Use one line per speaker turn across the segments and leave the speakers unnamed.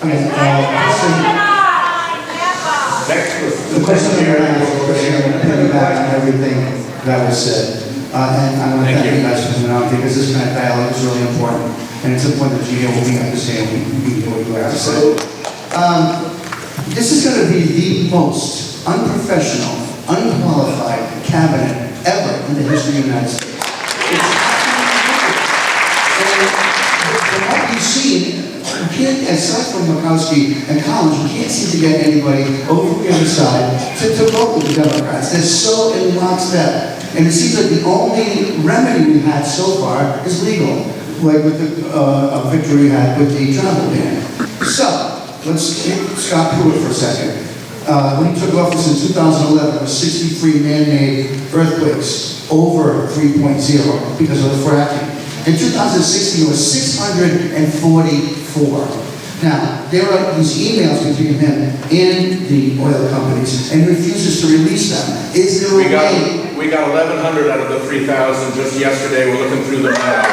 Okay, the question here is, I'm piggyback on everything that was said. And I want to thank you guys for coming out because this kind of dialogue is really important. And it's important that you hear what we have to say and we hear what you have to say. This is going to be the most unprofessional, unqualified cabinet ever in the history of the United States. From what you've seen, you can't, aside from Murkowski and Collins, you can't seem to get anybody over the other side to vote with the Democrats. They're so in lockstep. And it seems like the only remedy we've had so far is legal, like with the victory we had with the travel ban. So, let's take Scott Pruitt for a second. When he took office in 2011, there were 63 man-made earthquakes, over 3.0 because of the fracking. In 2016, it was 644. Now, there are these emails between him and the oil companies, and he refuses to release them. Is there a way?
We got 1,100 out of the 3,000 just yesterday. We're looking through them now.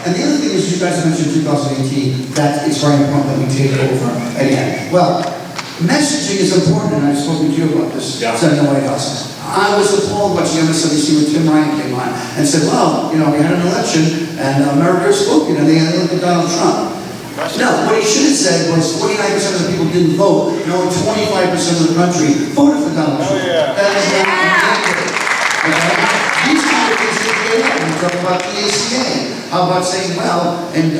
And the other thing is, you guys mentioned 2018, that it's very important that we take over again. Well, messaging is important, and I've spoken to you about this, in the White House. I was appalled watching MSNBC when Tim Ryan came on and said, well, you know, we had an election, and America spoke, and they had to look at Donald Trump. No, what he should have said was 49% of the people didn't vote, and only 25% of the country voted for Donald Trump. That is not accurate. Okay? These kind of things that get up. We talk about the ACA. How about saying, well, and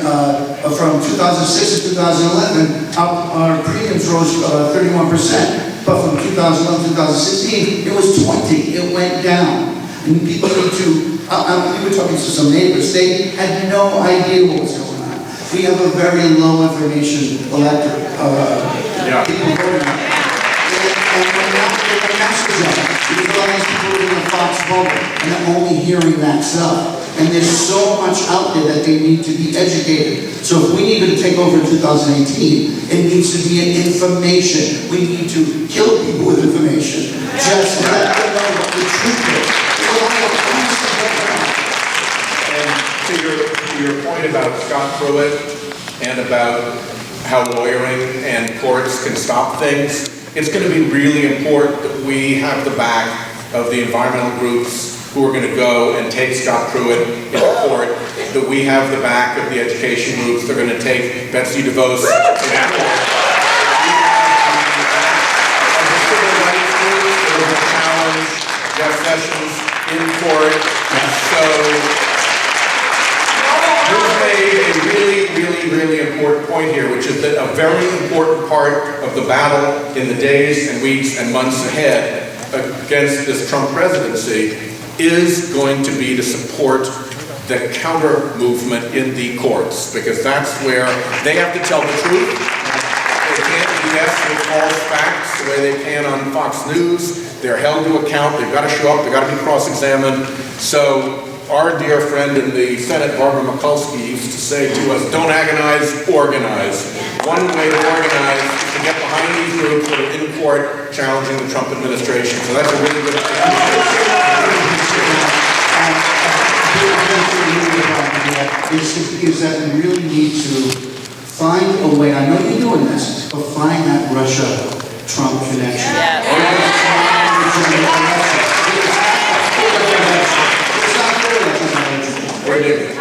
from 2006 to 2011, our premiums rose 31%. But from 2011 to 2016, it was 20. It went down. And people need to, we were talking to some neighbors, they had no idea what was going on. We have a very low information electorate. People voting on it. And we're not getting a message on it. Because a lot of these people are in a Fox bubble, and they're only hearing that stuff. And there's so much out there that they need to be educated. So if we needed to take over in 2018, it needs to be an information. We need to kill people with information. Just let them know what the truth is.
And to your point about Scott Pruitt and about how lawyering and courts can stop things, it's going to be really important that we have the back of the environmental groups who are going to go and take Scott Pruitt in court, that we have the back of the education groups. They're going to take Betsy DeVos in court. The civil rights groups are going to challenge Jeff Sessions in court. So you've made a really important point here, which is that a very important part of the battle in the days and weeks and months ahead against this Trump presidency is going to be to support the counter movement in the courts, because that's where they have to tell the truth. They can't BS with false facts the way they can on Fox News. They're held to account. They've got to show up. They've got to be cross-examined. So our dear friend in the Senate, Barbara Mikulski, used to say to us, don't agonize, organize. One way to organize is to get behind these groups that are in court challenging the Trump administration. So that's a really good thing.
Is that we really need to find a way, I know you're doing this, but find that Russia-Trump connection.
We're doing it.